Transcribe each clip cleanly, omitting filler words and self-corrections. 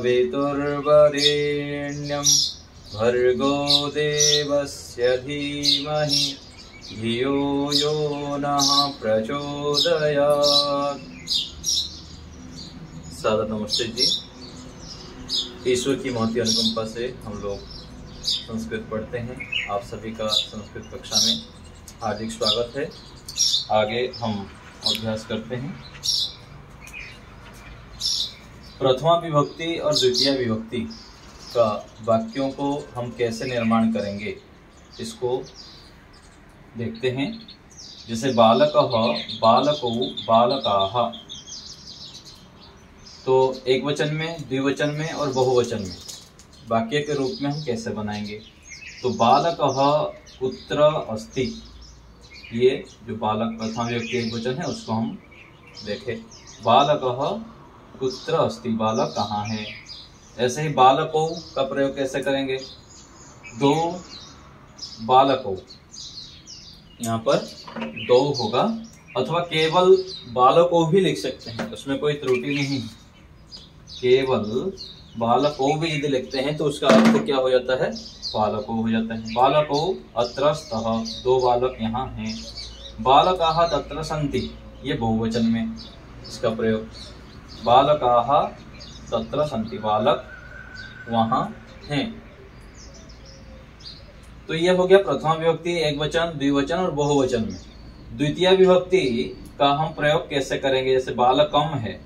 सवितुर्वरेण्यं भर्गो देवस्य धीमहि धियो यो नः प्रचोदयात्। सादर नमस्ते जी। ईश्वर की महती अनुकंपा से हम लोग संस्कृत पढ़ते हैं। आप सभी का संस्कृत कक्षा में हार्दिक स्वागत है। आगे हम अभ्यास करते हैं। प्रथमा विभक्ति और द्वितीय विभक्ति का वाक्यों को हम कैसे निर्माण करेंगे इसको देखते हैं। जैसे बालकः, बालकौ, बालकाः, तो एक वचन में, द्विवचन में और बहुवचन में वाक्य के रूप में हम कैसे बनाएंगे। तो बालकः कुत्र अस्ति, ये जो बालक प्रथमा विभक्ति एक वचन है उसको हम देखें। बालकः कुत्र अस्ति, बालक कहाँ है। ऐसे ही बालकौ का प्रयोग कैसे करेंगे। दो बालकौ, यहाँ पर दो होगा, अथवा केवल बालकौ भी लिख सकते हैं, उसमें कोई त्रुटि नहीं। केवल बालकौ भी यदि लिखते हैं तो उसका अर्थ क्या हो जाता है, बालकौ हो जाता है। बालकौ अत्र स्तः, दो बालक यहाँ हैं। बालकाः तत्र सन्ति, ये बहुवचन में इसका प्रयोग। बालकाः तत्र सन्ति, बालक वहाँ हैं। तो यह हो गया प्रथमा विभक्ति एक वचन, द्विवचन और बहुवचन में। द्वितीय विभक्ति का हम प्रयोग कैसे करेंगे। जैसे बालकम है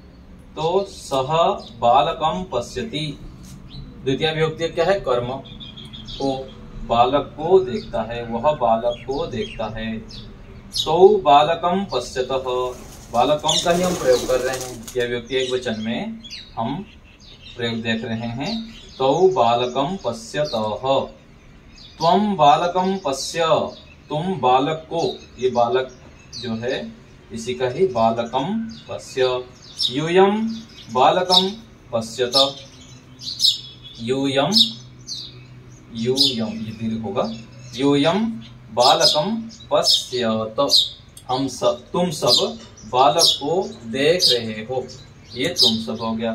तो सह बालकम पश्यति। द्वितीय विभक्ति क्या है, कर्म को, बालक को देखता है, वह बालक को देखता है। तो बालकम पश्यतः, बालकम का ही हम प्रयोग कर रहे हैं। यह विभक्ति एक वचन में हम प्रयोग देख रहे हैं। तो बालकम पश्यतः, त्वं बालकम पश्य, तुम बालक को, ये बालक जो है इसी का ही बालकम पश्य। यूयम बालकम पश्यत, यूयम, यूयम ये दीर्घ होगा। यूयम बालकम पश्यत, हम सब, तुम सब बालक को देख रहे हो, ये तुम सब हो गया।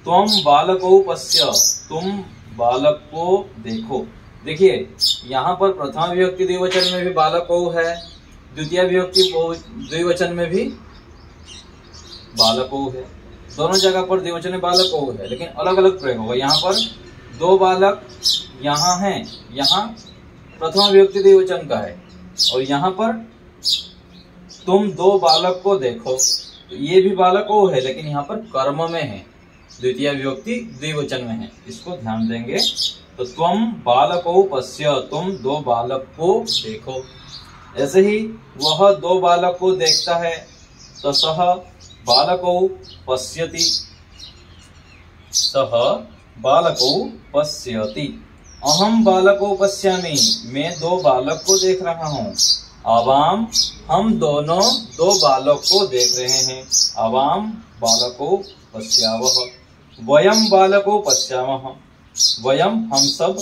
त्वं बालको पश्य, तुम बालक को देखो। देखिए यहाँ पर प्रथमा विभक्ति द्विवचन में भी बालको है, द्वितीय विभक्ति द्विवचन में भी बालको है। दोनों जगह पर द्विवचन में बालको है, लेकिन अलग अलग प्रयोग होगा। यहाँ पर दो बालक यहाँ हैं, यहाँ प्रथमा विभक्ति द्विवचन का है, और यहाँ पर तुम दो बालक को देखो, तो ये भी बालको है, लेकिन यहाँ पर कर्म में है, द्वितीय विभक्ति द्विवचन में है, इसको ध्यान देंगे। तो त्वं बालको पश्य, तुम दो बालक को देखो। ऐसे ही वह दो बालक को देखता है, तो सह बालको पश्यति, सह बालको पश्यति। अहम बालको पश्यामि, मैं दो बालक को देख रहा हूँ। आवाम, हम दोनों दो बालक को देख रहे हैं। आवाम बालको पश्यावः। वयम बालको पश्यामः, वयम हम सब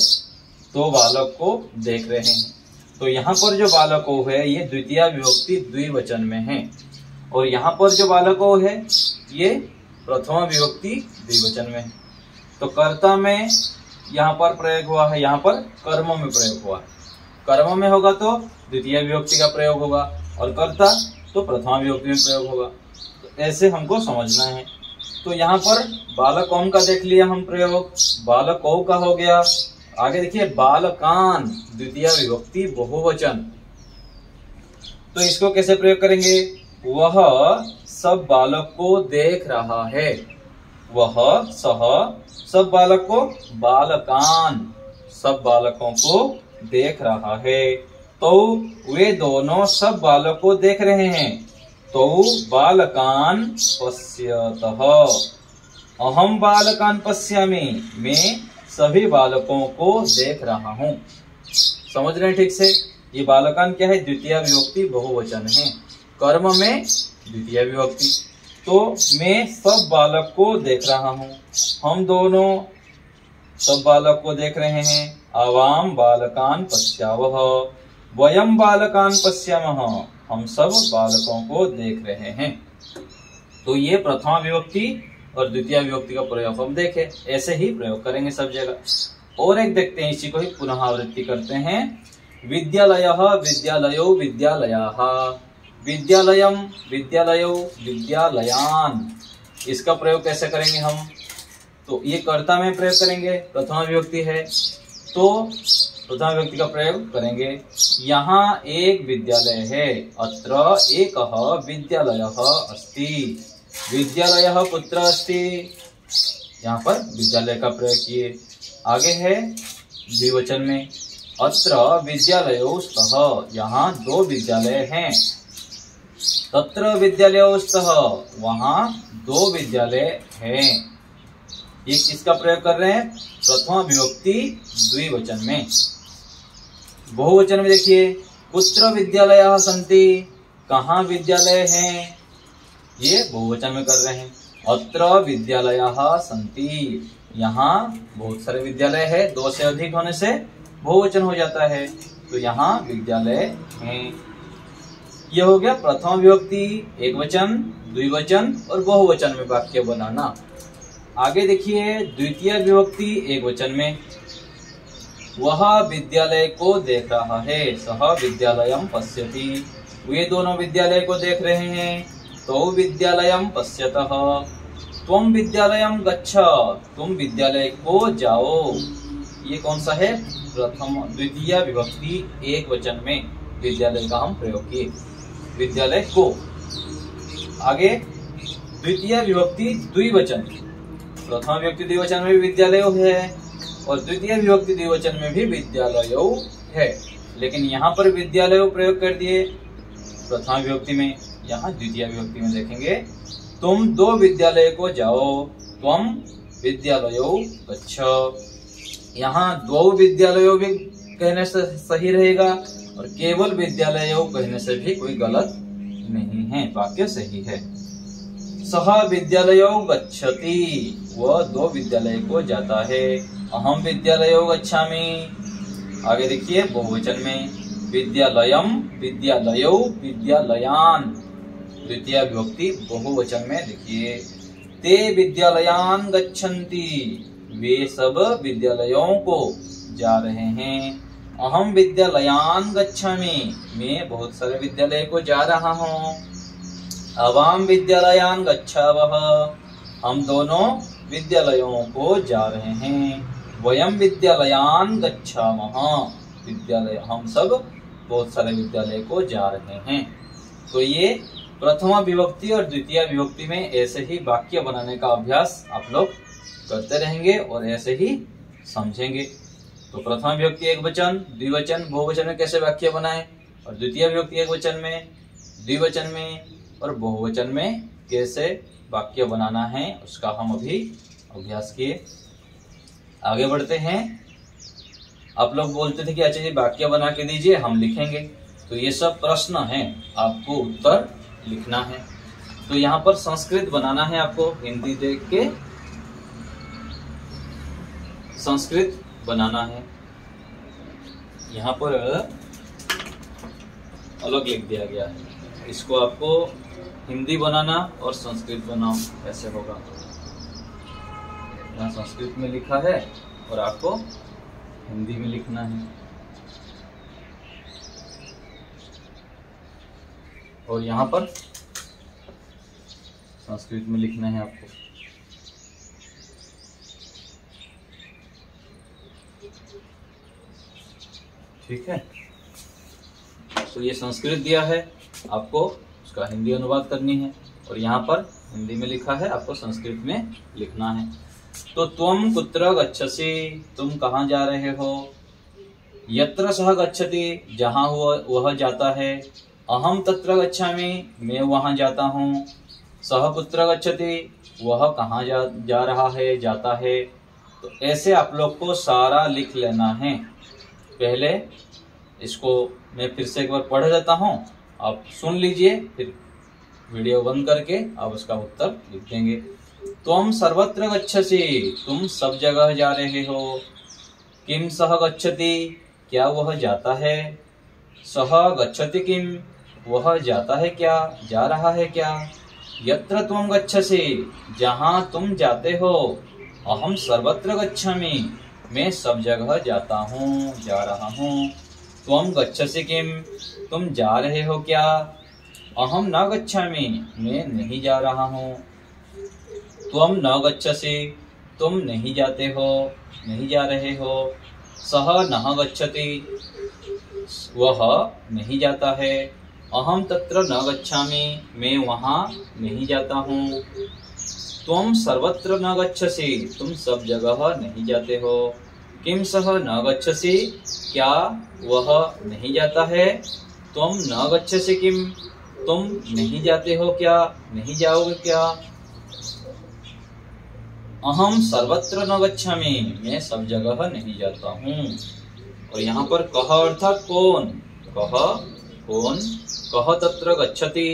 दो बालक को देख रहे हैं। तो यहाँ पर जो बालको है ये द्वितीय विभक्ति द्विवचन में है, और यहाँ पर जो बालको है ये प्रथमा विभक्ति द्विवचन में है। तो कर्ता में यहाँ पर प्रयोग हुआ है, यहाँ पर कर्म में प्रयोग हुआ है। कर्म में होगा तो द्वितीय विभक्ति का प्रयोग होगा, और कर्ता तो प्रथमा विभक्ति में प्रयोग होगा। तो ऐसे हमको समझना है। तो यहाँ पर बालकों का देख लिया हम प्रयोग, बालकों का हो गया। आगे देखिए बालकान, द्वितीय विभक्ति बहुवचन, तो इसको कैसे प्रयोग करेंगे। वह सब बालक को देख रहा है, वह सह सब बालक को, बालकान सब बालकों को देख रहा है। तो वे दोनों सब बालक को देख रहे हैं। तो बालकान पश्यतः, अहम बालकान पश्यामि, मैं सभी बालकों को देख रहा हूँ। समझ रहे हैं ठीक से। ये बालकान क्या है, द्वितीय विभक्ति बहुवचन है, कर्म में द्वितीय विभक्ति। तो मैं सब बालक को देख रहा हूँ, हम दोनों सब बालक को देख रहे हैं। आवाम बालकान पश्यावः, वयम बालकान पश्यामः, हम सब बालकों को देख रहे हैं। तो ये प्रथमा विभक्ति और द्वितीय विभक्ति का प्रयोग हम देखे, ऐसे ही प्रयोग करेंगे सब जगह। और एक देखते हैं, इसी को ही पुनः आवृत्ति करते हैं। विद्यालयः विद्यालयो विद्यालयाः, विद्यालयम विद्यालयो विद्यालयान। इसका प्रयोग कैसे करेंगे हम? तो ये कर्ता में प्रयोग करेंगे, प्रथमा विभक्ति है तो प्रथमा विभक्ति का प्रयोग करेंगे। यहाँ एक विद्यालय है, अत्र एकः विद्यालयः अस्ति, विद्यालयः कुत्र अस्ति, यहाँ पर विद्यालय का प्रयोग किए। आगे है द्विवचन में, अत्र विद्यालयो स्तः, यहाँ दो विद्यालय हैं। तत्र विद्यालयो स्तः, वहाँ दो विद्यालय हैं। ये किसका प्रयोग कर रहे हैं? प्रथमा विभक्ति द्विवचन में। बहुवचन में देखिए, कुत्र विद्यालयाः सन्ति, कहाँ विद्यालय हैं, ये बहुवचन में कर रहे हैं। अत्र विद्यालयाः सन्ति, यहाँ बहुत सारे विद्यालय है, दो से अधिक होने से बहुवचन हो जाता है, तो यहाँ विद्यालय हैं। यह हो गया प्रथमा विभक्ति एक वचन, द्विवचन और बहुवचन में वाक्य बनाना। आगे देखिए द्वितीय विभक्ति एक वचन में, वह विद्यालय को देख रहा है, सह विद्यालयम पश्यति, वे दोनों विद्यालय को देख रहे हैं। तो विद्यालयम पश्यतः, त्वम विद्यालयम गच्छ, तुम विद्यालय को जाओ। ये कौन सा है? प्रथम द्वितीय विभक्ति एक वचन में विद्यालय का हम प्रयोग किए, विद्यालय को। आगे द्वितीय विभक्ति द्विवचन, प्रथम विभक्ति द्विवचन में भी विद्यालय है और द्वितीय विभक्ति द्विवचन में भी विद्यालय है, लेकिन यहाँ पर विद्यालय प्रयोग कर दिए प्रथम विभक्ति में। यहाँ द्वितीय विभक्ति में देखेंगे, तुम दो विद्यालय को जाओ, त्वम विद्यालयो गच्छ। यहाँ दो विद्यालयों भी कहने से सही रहेगा और केवल विद्यालयों कहने से भी कोई गलत नहीं है, वाक्य सही है। सह विद्यालयो गच्छति, वह दो विद्यालय को जाता है। अहम विद्यालयो गच्छामि। आगे देखिए बहुवचन में, विद्यालयम विद्यालयो विद्यालयान, द्वितीय विभक्ति बहुवचन में देखिए, ते विद्यालयान गच्छन्ति, वे सब विद्यालयों को जा रहे हैं। अहम विद्यालयान गच्छामि, मैं बहुत सारे विद्यालय को जा रहा हूँ। अवाम विद्यालयान गच्छावः, हम दोनों विद्यालयों को जा रहे हैं। वयम विद्यालयान गच्छामः, विद्यालय हम सब बहुत सारे विद्यालय को जा रहे हैं। तो ये प्रथमा विभक्ति और द्वितीय विभक्ति में ऐसे ही वाक्य बनाने का अभ्यास आप लोग करते रहेंगे और ऐसे ही समझेंगे। तो प्रथमा विभक्ति एक वचन, द्विवचन, बहुवचन में कैसे वाक्य बनाएं और द्वितीय विभक्ति एक वचन में, द्विवचन में और बहुवचन में कैसे वाक्य बनाना है, उसका हम अभी अभ्यास किए। आगे बढ़ते हैं। आप लोग बोलते थे कि अच्छा जी वाक्य बना के दीजिए, हम लिखेंगे। तो ये सब प्रश्न हैं, आपको उत्तर लिखना है। तो यहाँ पर संस्कृत बनाना है आपको, हिंदी देख के संस्कृत बनाना है। यहाँ पर अलग लिख दिया गया है, इसको आपको हिंदी बनाना और संस्कृत बनाओ, ऐसे होगा। यहाँ संस्कृत में लिखा है और आपको हिंदी में लिखना है। और यहाँ पर संस्कृत में लिखना है आपको। ठीक है, तो ये संस्कृत दिया है, आपको उसका हिंदी अनुवाद करनी है और यहाँ पर हिंदी में लिखा है, आपको संस्कृत में लिखना है। तो त्वम कुत्र गच्छसि, तुम कहाँ जा रहे हो। यत्र सः गच्छति, जहाँ वह जाता है। अहम तत्र गच्छामि, मैं वहाँ जाता हूँ। सः कुत्र गच्छति, वह कहाँ जा रहा है, जाता है। तो ऐसे आप लोग को सारा लिख लेना है। पहले इसको मैं फिर से एक बार पढ़ देता हूँ, आप सुन लीजिए, फिर वीडियो बंद करके आप उसका उत्तर लिख देंगे। त्वम सर्वत्र गच्छसि, तुम सब जगह जा रहे हो। किम सह गच्छति, क्या वह जाता है। सह गच्छति किम, वह जाता है क्या, जा रहा है क्या। यत्र त्वं गच्छसि, जहाँ तुम जाते हो। अहम सर्वत्र गच्छामि, मैं सब जगह जाता हूँ, जा रहा हूँ। त्वं गच्छसि किम, तुम जा रहे हो क्या। अहम न गच्छामि, मैं नहीं जा रहा हूँ। त्वं न गच्छसि, तुम नहीं जाते हो, नहीं जा रहे हो। सः न गच्छति, वह नहीं जाता है। अहम तत्र न गच्छामि, मैं वहाँ नहीं जाता हूँ। त्वं सर्वत्र न गच्छसि, तुम सब जगह नहीं जाते हो। किम सः न गच्छसि, क्या वह नहीं जाता है। त्वं न गच्छसि किम, तुम नहीं जाते हो क्या, नहीं जाओगे क्या। अहम सर्वत्र न गच्छामि, मैं सब जगह नहीं जाता हूँ। और यहाँ पर कह अर्थात कौन, कह कौन, कह तत्र गच्छति,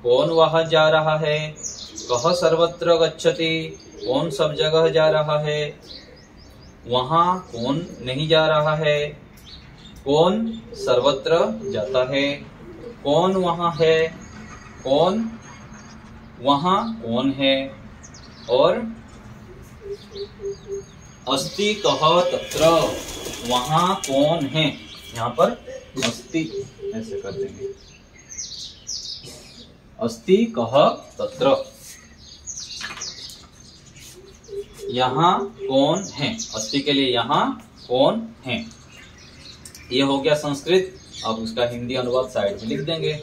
कौन वहाँ जा रहा है। कह सर्वत्र गच्छति, कौन सब जगह जा रहा है। वहाँ कौन नहीं जा रहा है। कौन सर्वत्र जाता है, कौन वहाँ है, कौन वहाँ कौन है। और अस्ति कह तत्र, वहाँ कौन है। यहाँ पर अस्ति ऐसे कर देंगे, अस्ति कह तत्र, यहाँ कौन है। अस्ति के लिए यहाँ कौन है। ये हो गया संस्कृत। अब उसका हिंदी अनुवाद साइड में लिख देंगे।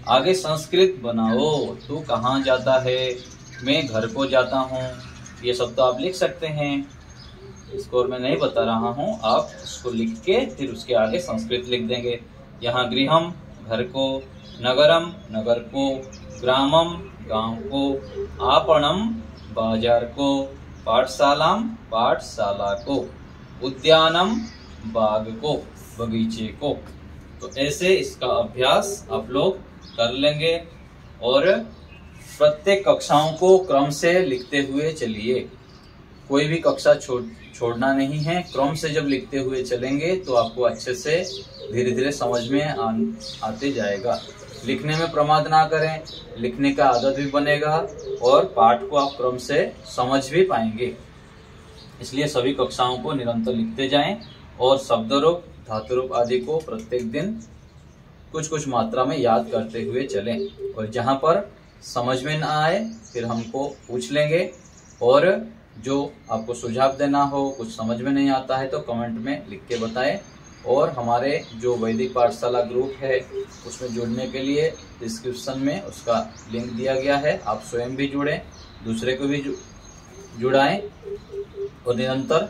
आगे संस्कृत बनाओ। तू कहाँ जाता है, मैं घर को जाता हूँ। ये सब तो आप लिख सकते हैं, इसको और मैं नहीं बता रहा हूँ। आप उसको लिख के फिर उसके आगे संस्कृत लिख देंगे। यहाँ गृहम घर को, नगरम नगर को, ग्रामम गांव को, आपणम बाजार को, पाठशालाम पाठशाला को, उद्यानम बाग को, बगीचे को। तो ऐसे इसका अभ्यास आप लोग कर लेंगे और प्रत्येक कक्षाओं को क्रम से लिखते हुए चलिए। कोई भी कक्षा छोड़ना नहीं है। क्रम से जब लिखते हुए चलेंगे तो आपको अच्छे से धीरे धीरे समझ में आते जाएगा। लिखने में प्रमाद ना करें, लिखने का आदत भी बनेगा और पाठ को आप क्रम से समझ भी पाएंगे। इसलिए सभी कक्षाओं को निरंतर लिखते जाएं और शब्द रूप, धातु रूप आदि को प्रत्येक दिन कुछ कुछ मात्रा में याद करते हुए चलें। और जहां पर समझ में ना आए फिर हमको पूछ लेंगे, और जो आपको सुझाव देना हो, कुछ समझ में नहीं आता है तो कमेंट में लिख के बताएं। और हमारे जो वैदिक पाठशाला ग्रुप है उसमें जुड़ने के लिए डिस्क्रिप्शन में उसका लिंक दिया गया है। आप स्वयं भी जुड़ें, दूसरे को भी जुड़ाएं और निरंतर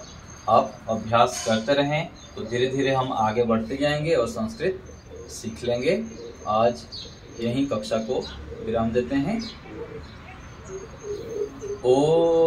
आप अभ्यास करते रहें तो धीरे धीरे हम आगे बढ़ते जाएंगे और संस्कृत सीख लेंगे। आज यहीं कक्षा को विराम देते हैं। ओम